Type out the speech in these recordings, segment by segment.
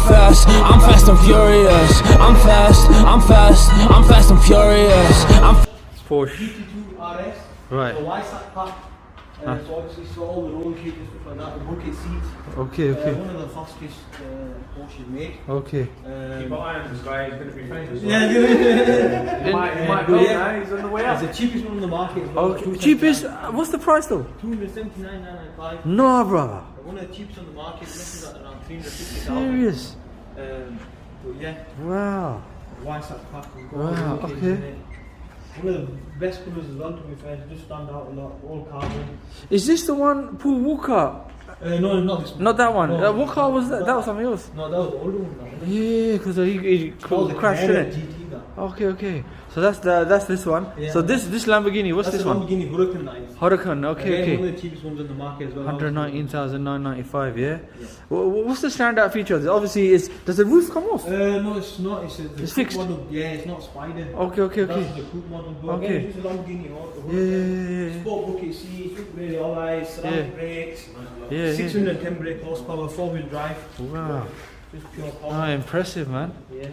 fast, I'm fast and furious. I'm fast, I'm fast, I'm fast and furious. I'm Porsche. GT2 RS. Right. The Y-Sack pack. So obviously, so all the roll kit and stuff like that. The bucket seats. Okay, okay. One of the fastest Porsches made. Okay. Keep an eye on this guy, he's going to be famous. Yeah, He might go now, he's on the way up. It's the cheapest one on the market as well. Okay. Cheapest? What's the price though? 279,995. No, brother. One of the cheapest on the market. This is at around 350,000. Serious? But yeah, Wow. Y-Sack pack. We've got Wow, all the roll kits okay. in it. One of the best colours as well, to be fair. Just stand out a lot. All carbon. Is this the one Paul Walker? No, not this one. Not that one. No, What car was that? That was something else. No, that was the older one. Yeah, because he crashed in it. GT, that. Okay, okay. So that's this one. Yeah. So this Lamborghini, what's That's this the one? Lamborghini Huracan, that is. Huracan. Okay, Again, one okay. of the cheapest ones on the market as well. 119,995. Yeah. What's the standout feature of this? Obviously, does the roof come off? No, it's not. It's the It's coupe fixed? model. Yeah, it's not Spider. Okay, okay, That's okay. the coupe model. But Okay. again, it's a Lamborghini Huracan. Yeah. Sport bucket seats, really all eyes, ceramic brakes, Yeah. 610 brake horsepower, 4-wheel drive. Wow. Just pure power. Ah, impressive, man. Yeah.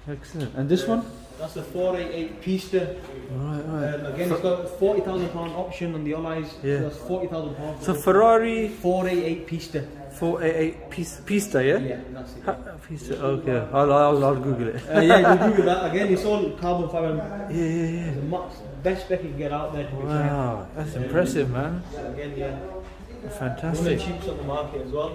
Excellent. And this one? That's a 488 Pista. Right. Again, it's got a £40,000 option on the allies. Yeah. So that's £40,000. So Ferrari 488 Pista. 488 Pista, yeah? Yeah, that's it. Pista. Okay. I'll Google it. Yeah, you Google that. Again, it's all carbon fiber. Yeah. The best spec you can get out there. To be Wow, that's impressive, man. fair. Again, yeah. One of the Fantastic. cheapest on the market as well.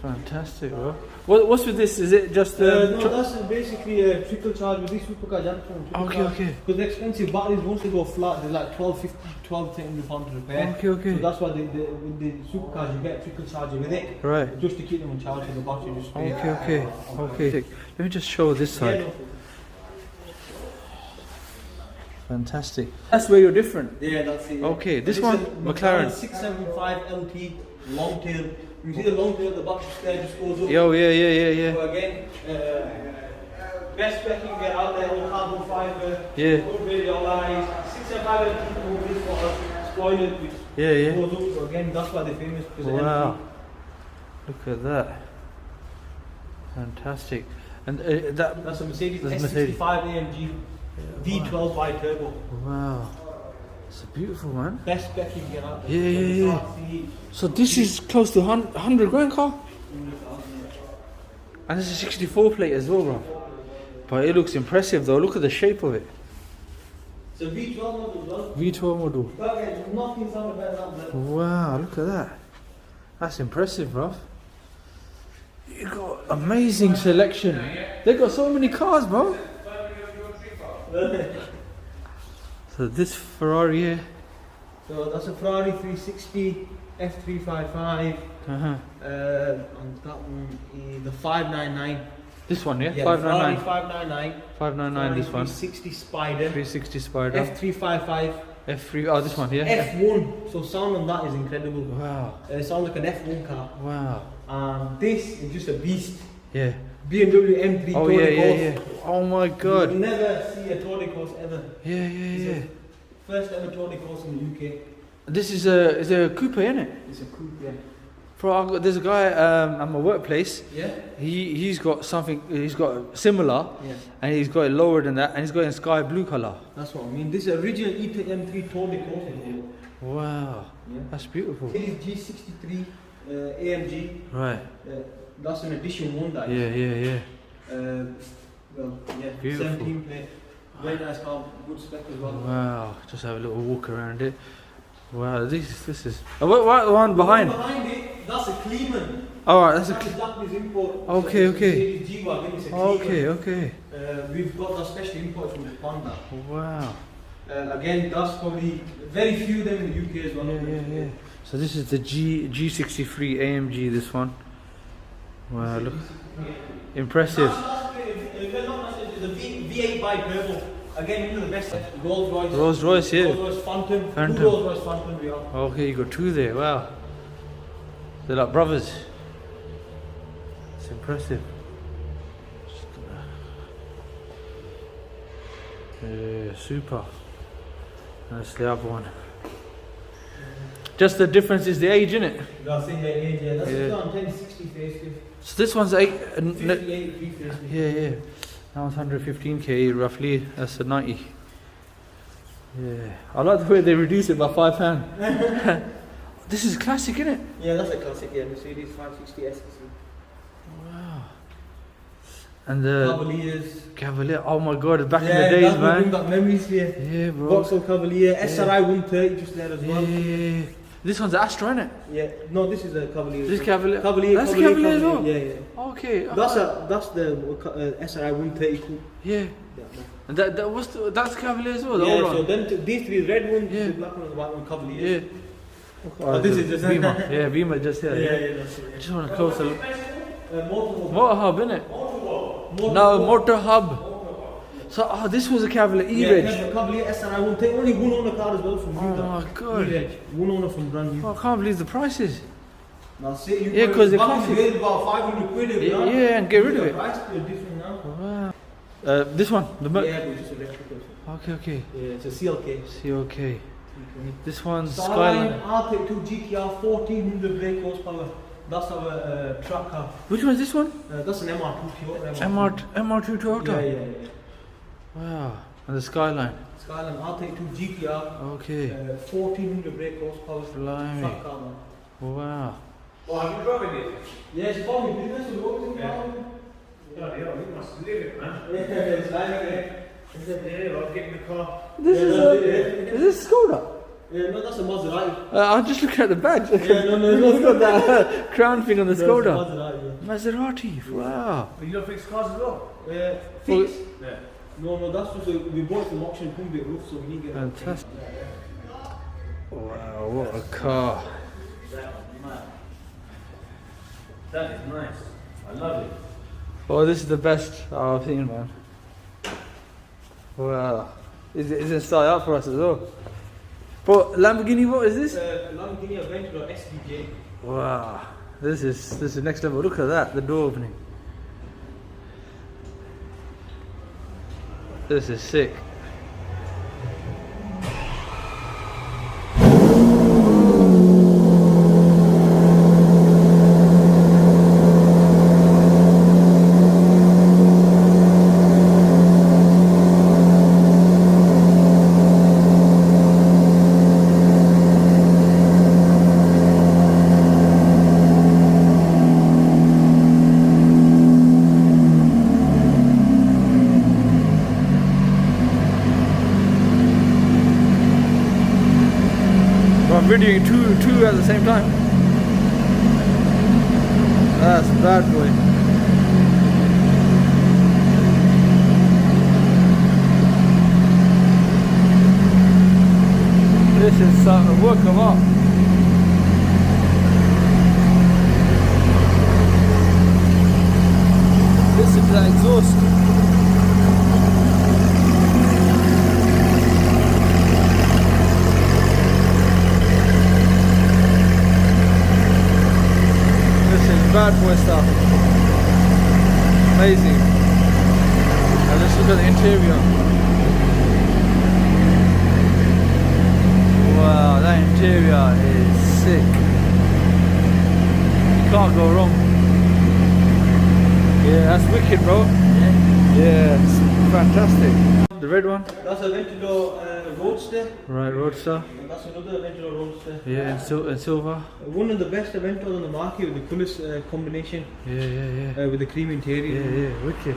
Fantastic, bro. What's with this? Is it just No, that's basically a trickle charge with this supercar junction. Okay. Because the expensive batteries, once they go flat, they're like 12 £1,300 to repair. Okay. So that's why with the supercars you get a trickle charger with it. Right. Just to keep them on charge for the battery just stay. Okay. Let me just show this Yeah, side. no. Fantastic. That's where you're different. Yeah, that's it. Okay, this is one, a McLaren. 675 LT long tail. You see the long tail, the battery there just goes up. Yeah. So again, best spec you can get out there, all carbon fiber. Yeah. Good radio eyes. 675 LT with this spoiler which Yeah. goes up. So again, that's why they're famous. Because Wow. Look at that. Fantastic. And that's a Mercedes That's S65 AMG V12 Turbo. Wow. It's beautiful, man. Best spec you can get out there. Yeah. So this is close to 100 grand car? And this is a 64 plate as well, bro. But it looks impressive though. Look at the shape of it. It's a V12 model as well. V12 model. But again, nothing sounds better than that. Wow, look at that. That's impressive, bro. You got amazing selection. They got so many cars, bro. So this Ferrari here. So that's a Ferrari 360 F355. Uh-huh. And that one is the 599. This one, yeah? Yeah, 599. Ferrari 599. 599, this one. 360 Spider. 360 Spider. F355. F3, oh, this one, yeah? F1. So sound on that is incredible. Wow. It sounds like an F1 car. Wow. This is just a beast. Yeah. BMW M3 Oh, Tour de yeah. Corse. Oh my You'll god. never see a Tour de Corse ever. Yeah. First ever Tour de Corse in the UK. This is a coupe, isn't it? It's a coupe, yeah. Bro, there's a guy at my workplace. Yeah? He's got something. He's got similar, Yeah. and he's got it lower than that, and he's got it in sky blue color. That's what I mean. This is original M3 Tour de Corse. Wow, Yeah. that's beautiful. It is G63 AMG. Right. That's an edition one. That is. Yeah. Well, yeah. Beautiful. 17 plate. Very nice car. Good spec as well. Wow. Just have a little walk around it. Wow. This is. Oh, what one behind? Behind it, that's a Kleeman. Oh, right, that's a. That's a Japanese import. Okay. Mercedes G-Wagon, it's a Kleeman. Okay. We've got that special import from Japan now. Wow. Again, that's probably very few of them in the UK as well. Yeah. So this is the G63 AMG. This one. Wow. Look. Impressive. The V8 by Turbo. Again, one of the best. Rolls-Royce. Rolls-Royce, yeah. Rolls-Royce Phantom. Phantom. Two Rolls-Royce Phantom we have. Okay, you got two there. Wow. They're like brothers. It's impressive. Yeah, super. That's the other one. Just the difference is the age, innit? That's it, yeah. That's Yeah. a 1060 facelift. So this one's 8. 58 facelift. Yeah. That one's 115k roughly. That's a 90. Yeah. I like the way they reduce it by £5. This is classic, isn't it? Yeah, that's a classic, yeah. Mercedes 560 S. Wow. And the Cavaliers. Cavalier. Oh my god, back in the days, man. Got memories here. Yeah, bro. Vauxhall Cavalier, SRI 130 just there as well. Yeah. This one's Astra, isn't it? Yeah, no, this is a Cavalier. This Cavalier. Cavalier. That's Cavalier as well. Yeah. Okay. That's the SRI 130 coupe. Yeah. And that's Cavalier as well. The Yeah, old so one. then these three red ones, Yeah. the black one, and the white one, Cavalier. Yeah. Oh, this is just Beamer. Yeah, Beamer just here. Yeah, that's it. I just want a closer look. Motorhub. Motorhub, innit? No, Motorhub. So, this was a Cavalier E-Reg. Yeah, Cavalier SRI 130. Only one owner car as well from Oh my god. E-Reg. One owner from brand new. Oh, I can't believe the prices. Now, see, you Yeah, 'cause they're back classic. in the day, about 500 quid. Yeah, and get rid of it. Price is different now. Wow. This one, the Yeah, but it's just electrical. Okay. Yeah, it's a CLK. COK. This one's Skyline Skyline. R32 GTR 1400 brake horsepower. That's our track car. Which one is this one? That's an MR2 Toyota. MR2 Toyota. Yeah. Wow. And the Skyline. Skyline R32 GTR. Okay. 1400 brake horsepower. Blimey. Track car, man. Wow. Well, have you driven it? Yeah, it's probably business. So what Yeah, you must live it, man. it's like Yeah, I'll get in the car. This is this Skoda? Yeah, no, that's a Maserati. I'm just looking at the badge. Yeah, no, It's got that crown thing on the Skoda. That's a Maserati, Maserati. Wow. But you don't fix cars as well? yeah. Fix? Yeah. No, that's just we bought it from auction, couldn't be a roof, so we need to get it. Fantastic. Wow, what a car. That is nice. I love it. Oh, this is the best I've seen, man. Wow. Is it style out for us as well? But Lamborghini, what is this? Lamborghini Aventador SVJ. Wow. This is next level. Look at that, the door opening. This is sick. I'm videoing two at the same time. That's bad, boy. This is a work of art. Listen to that exhaust. Bad boy stuff. Amazing. Now let's look at the interior. Wow, that interior is sick. You can't go wrong. Yeah, that's wicked, bro. Yeah, it's fantastic. The red one? That's a Aventador Roadster. Right, Roadster. And that's another Aventador Roadster. Yeah, and silver. One of the best Aventadors on the market with the colours combination. Yeah. With the cream interior. Yeah, wicked.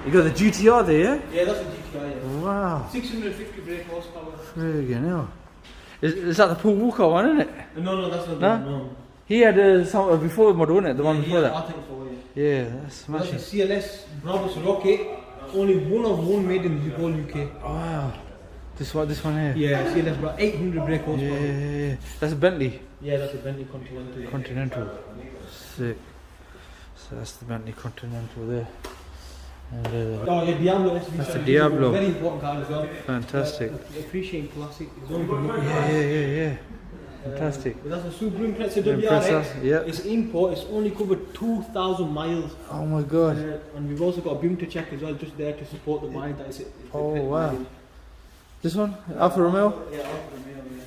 You got the GTR there, yeah? Yeah, that's a GTI. Yeah. Wow. 650 brake horsepower. Friggin' hell. Is that the Paul Walker one, isn't it? No, that's not No? that. No. He had some before model, wasn't it? The one before that. I think so, yeah. Yeah, that's That's smashing. a CLS Brabus Rocket. Only one of one made in the whole UK. Wow. This one here. Yeah, CLS Brabus 800 brake horsepower. Yeah. That's a Bentley Yeah, that's a Bentley Continental. Continental. Sick. So that's the Bentley Continental there. And Oh, yeah, Diablo SVJ. That's the Diablo. Very important car as well. fantastic. Appreciate classic. It's only Yeah. Fantastic. That's a Subaru Impreza Impreza, WRX. yeah. It's import. It's only covered 2,000 miles. Oh my god. And we've also got a beam to check as well, just there to support the mind that it's Oh wow. This one? Alfa Romeo? Yeah, Alfa Romeo, yeah.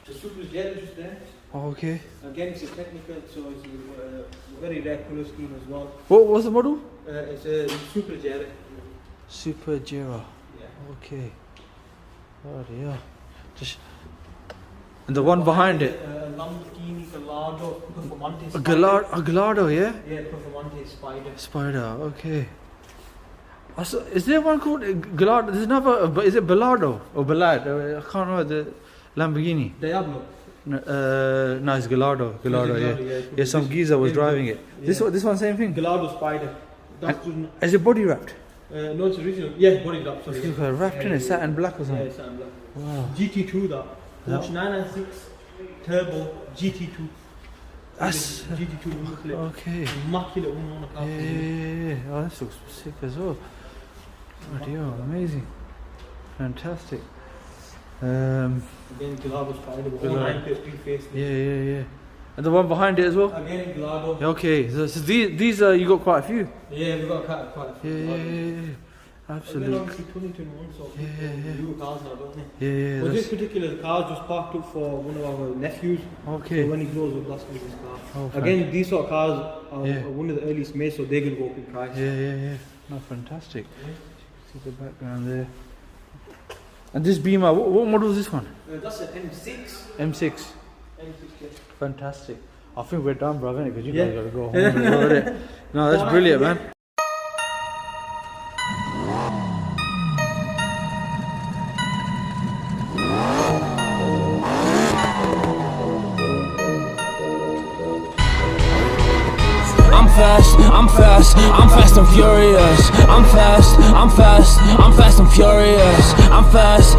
The Superleggera just there. Oh, okay. Again, it's a technical, so it's a very rare colour scheme as well. What was the model? It's a Superleggera. Superleggera. Yeah. Okay. Oh dear. Just. And the one behind it. Lamborghini Gallardo Performante. A Gallardo, yeah? Yeah, Performante Spider. Spider, okay. Also, is there one called Gallardo? There's another, is it Bellardo or Ballad? I can't remember the Lamborghini. Diablo. No, it's Gallardo. Gallardo, Gallardo, yeah. yeah. Yeah, some geezer was driving it. Yeah. This one, same thing. Gallardo Spider. That's Is it body wrapped? no, it's original. Yeah, body wrap. Sorry. It's wrapped in it, satin black or Yeah, something. it's satin black. Wow. GT2 that. Porsche 996 Turbo GT2. That's GT2 number plate. okay. Immaculate one on the car. Yeah. Oh, this looks sick as well. Oh dear, amazing. Fantastic. Again, Gallardo Spider. Gallardo. 3 face. Yeah. And the one behind it as well? Again, Gallardo. Okay, so these you got quite a few. Yeah, we've got quite a few. Yeah. And then Absolutely. obviously 2021, so newer cars now, don't they? Yeah. Well, this That's, particular car just parked up for one of our nephews. okay. So when he grows up, that's going to be his car. Oh, Again, these sort of cars are Yeah. one of the earliest made, so they're going to go up in price. Yeah. No, fantastic. See the background there. And this Beamer, what model is this one? That's an M6. M6. M6, yeah. Fantastic. I think we're done, bro, innit? Because you Yeah. guys gotta go home as well, innit? No, that's brilliant, man. I'm fast and furious. I'm fast and furious. I'm fast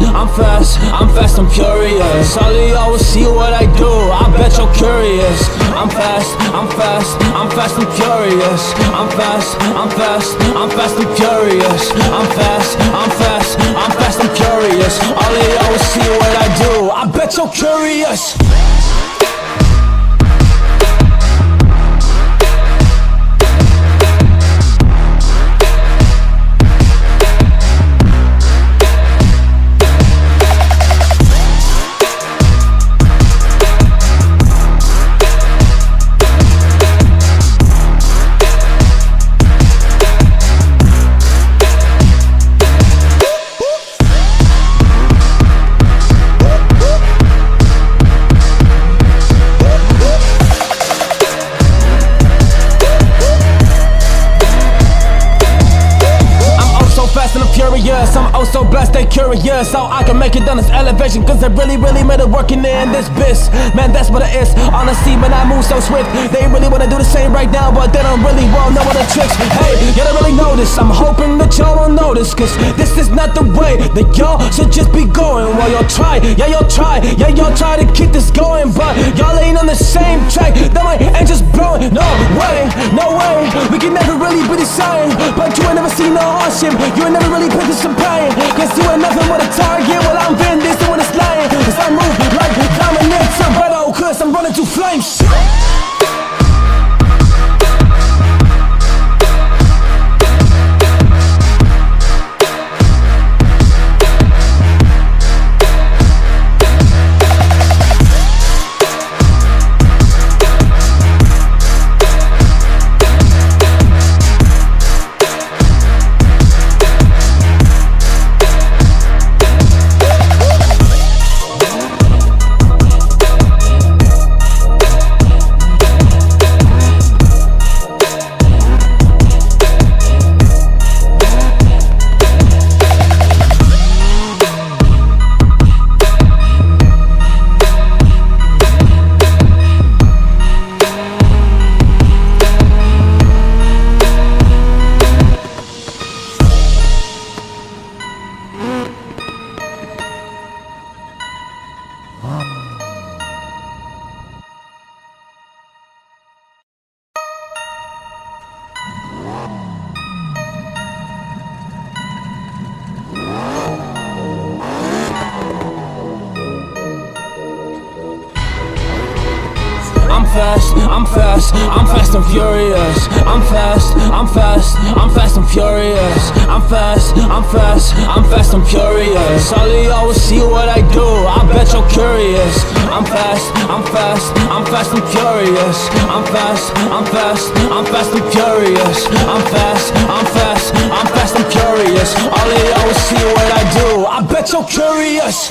and furious. All of y'all will see what I do, I bet you're curious. I'm fast and furious. I'm fast and furious. I'm fast and furious. All of y'all will see what I do, I bet you're curious. I'm oh so blessed, they curious how I can make it down this elevation, cause they really made it working in this biz. Man, that's what it is. Honestly, man, I move so swift. They really wanna do the same right now, but they don't really well know what the tricks. Hey, you don't really know this. I'm hoping that y'all will notice, cause this is not the way that y'all should just be going. Well, y'all try to keep this going, but y'all ain't on the same track. That my engine's blowing. No way, we can never really be the same. But you ain't never seen no hardship. You ain't never really been through some pain. Guess you ain't nothing but a target. Well, I'm Vin Diesel when it's lying. Cause I move like dominant sombrero, cause I'm running through flames. I'm fast and furious. I'm fast and furious. I'm fast and furious. All of y'all will see what I do, I bet you're curious. I'm fast and furious. I'm fast and furious. I'm fast and furious. All of y'all will see what I do, I bet you're curious.